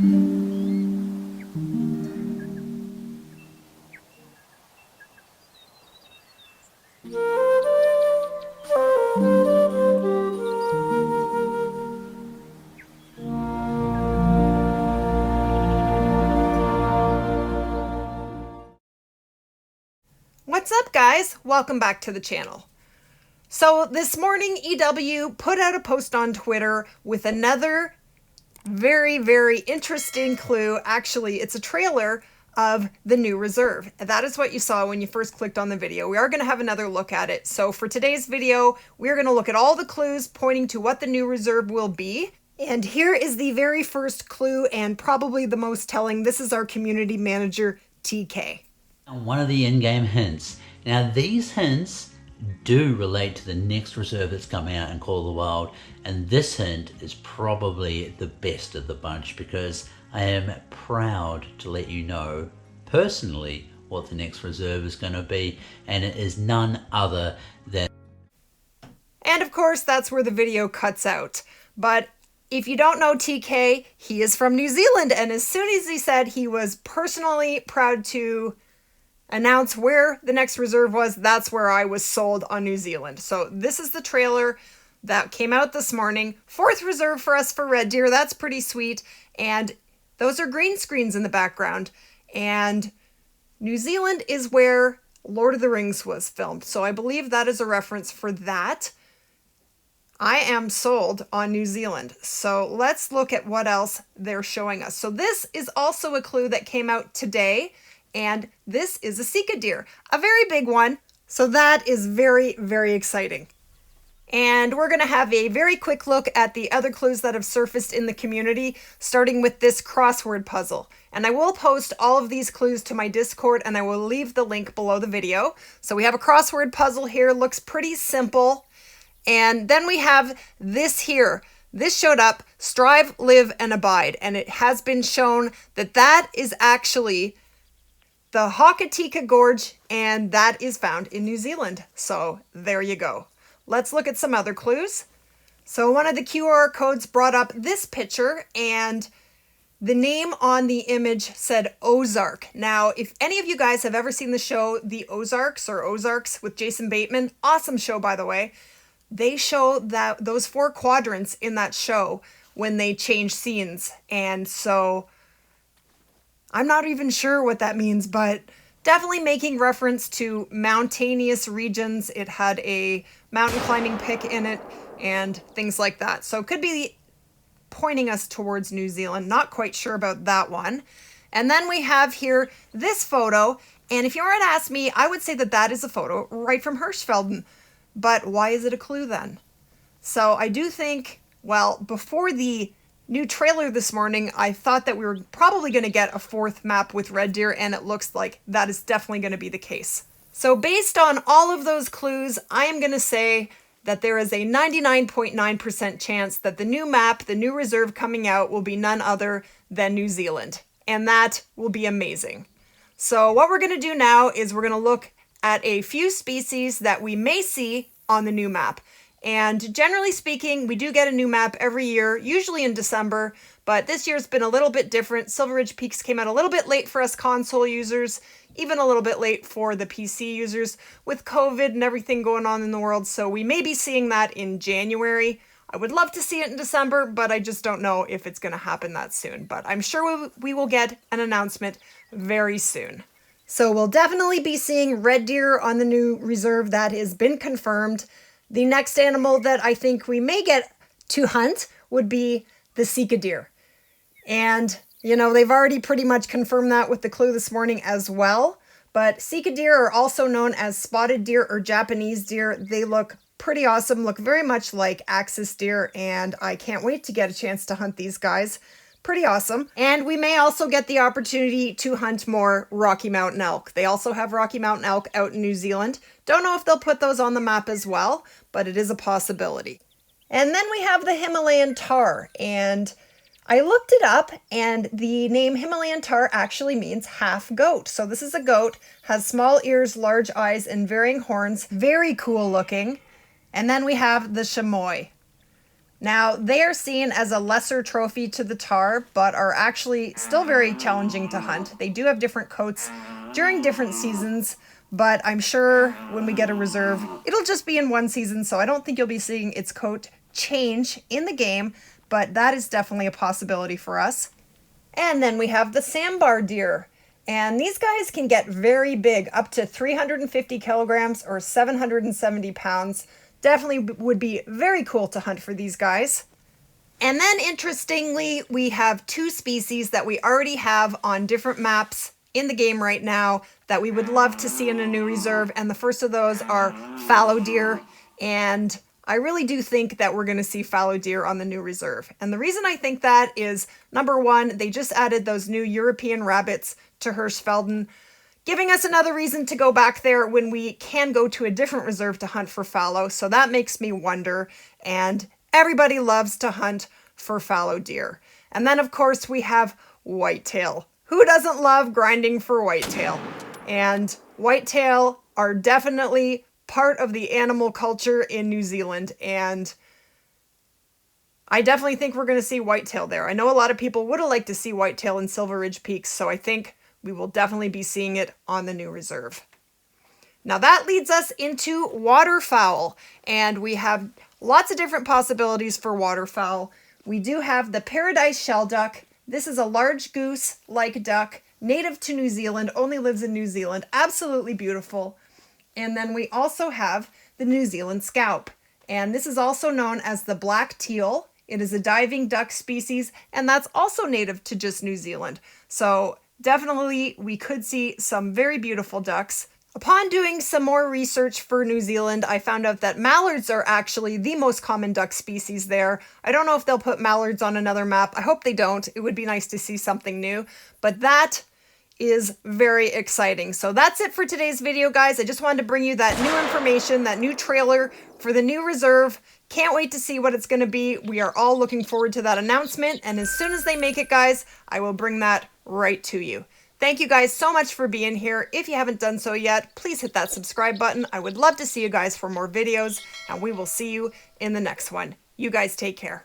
What's up, guys? Welcome back to the channel. So this morning, EW put out a post on Twitter with another very interesting clue. Actually, it's a trailer of the new reserve. That is what you saw when you first clicked on the video. We are going to have another look at it. So for today's video, we're going to look at all the clues pointing to what the new reserve will be. And here is the very first clue, and probably the most telling. This is our community manager, TK. One of the in-game hints. Now these hints do relate to the next reserve that's coming out in Call of the Wild, and this hint is probably the best of the bunch because I am proud to let you know personally what the next reserve is going to be, and it is none other than... And of course that's where the video cuts out. But if you don't know TK, he is from New Zealand, and as soon as he said he was personally proud to announce where the next reserve was, that's where I was sold on New Zealand. So this is the trailer that came out this morning. 4th reserve for us for red deer. That's pretty sweet. And those are green screens in the background. And New Zealand is where Lord of the Rings was filmed. So I believe that is a reference for that. I am sold on New Zealand. So let's look at what else they're showing us. So this is also a clue that came out today. And this is a Sika deer, a very big one. So that is very exciting. And we're going to have a very quick look at the other clues that have surfaced in the community, starting with this crossword puzzle. And I will post all of these clues to my Discord, and I will leave the link below the video. So we have a crossword puzzle here, looks pretty simple. And then we have this here. This showed up, strive, live, and abide. And it has been shown that that is actually the Hokitika Gorge, and that is found in New Zealand. So there you go. Let's look at some other clues. So one of the QR codes brought up this picture, and the name on the image said Ozark. Now, if any of you guys have ever seen the show The Ozarks or Ozarks with Jason Bateman, awesome show by the way, they show that those 4 quadrants in that show when they change scenes. And so I'm not even sure what that means, but definitely making reference to mountainous regions. It had a mountain climbing pic in it and things like that. So it could be pointing us towards New Zealand. Not quite sure about that one. And then we have here this photo. And if you were to ask me, I would say that that is a photo right from Hirschfelden. But why is it a clue then? So I do think, well, before the new trailer this morning, I thought that we were probably going to get a 4th map with red deer, and it looks like that is definitely going to be the case. So based on all of those clues, I am going to say that there is a 99.9% chance that the new map, the new reserve coming out, will be none other than New Zealand. And that will be amazing. So what we're going to do now is we're going to look at a few species that we may see on the new map. And generally speaking, we do get a new map every year, usually in December, but this year's been a little bit different. Silver Ridge Peaks came out a little bit late for us console users, even a little bit late for the PC users with COVID and everything going on in the world. So we may be seeing that in January. I would love to see it in December, but I just don't know if it's going to happen that soon. But I'm sure we will get an announcement very soon. So we'll definitely be seeing red deer on the new reserve. That has been confirmed. The next animal that I think we may get to hunt would be the Sika deer. And, you know, they've already pretty much confirmed that with the clue this morning as well. But Sika deer are also known as spotted deer or Japanese deer. They look pretty awesome, look very much like axis deer, and I can't wait to get a chance to hunt these guys. Pretty awesome. And we may also get the opportunity to hunt more Rocky Mountain elk. They also have Rocky Mountain elk out in New Zealand. Don't know if they'll put those on the map as well, but it is a possibility. And then we have the Himalayan tahr, and I looked it up, and the name Himalayan tahr actually means half goat. So this is a goat, has small ears, large eyes, and varying horns. Very cool looking. And then we have the chamois. Now, they are seen as a lesser trophy to the Tahr, but are actually still very challenging to hunt. They do have different coats during different seasons, but I'm sure when we get a reserve, it'll just be in one season, so I don't think you'll be seeing its coat change in the game, but that is definitely a possibility for us. And then we have the SAMBAR deer. And these guys can get very big, up to 350 kilograms or 770 pounds. Definitely would be very cool to hunt for these guys. And then interestingly, we have two species that we already have on different maps in the game right now that we would love to see in a new reserve. And the first of those are fallow deer. And I really do think that we're going to see fallow deer on the new reserve. And the reason I think that is, number one, they just added those new European rabbits to Hirschfelden, giving us another reason to go back there when we can go to a different reserve to hunt for fallow. So that makes me wonder. And everybody loves to hunt for fallow deer. And then, of course, we have whitetail. Who doesn't love grinding for whitetail? And whitetail are definitely part of the animal culture in New Zealand, and I definitely think we're going to see whitetail there. I know a lot of people would have liked to see whitetail in Silver Ridge Peaks, so I think we will definitely be seeing it on the new reserve. Now that leads us into waterfowl, and we have lots of different possibilities for waterfowl. We do have the paradise shelduck. This is a large goose-like duck, native to New Zealand, only lives in New Zealand, absolutely beautiful. And then we also have the New Zealand scaup, and this is also known as the black teal. It is a diving duck species, and that's also native to just New Zealand. So definitely we could see some very beautiful ducks. Upon doing some more research for New Zealand, I found out that mallards are actually the most common duck species there. I don't know if they'll put mallards on another map. I hope they don't. It would be nice to see something new, but that is very exciting. So that's it for today's video, guys. I just wanted to bring you that new information, that new trailer for the new reserve. Can't wait to see what it's going to be. We are all looking forward to that announcement, and as soon as they make it, guys, I will bring that right to you. Thank you guys so much for being here. If you haven't done so yet, please hit that subscribe button. I would love to see you guys for more videos, and we will see you in the next one. You guys take care.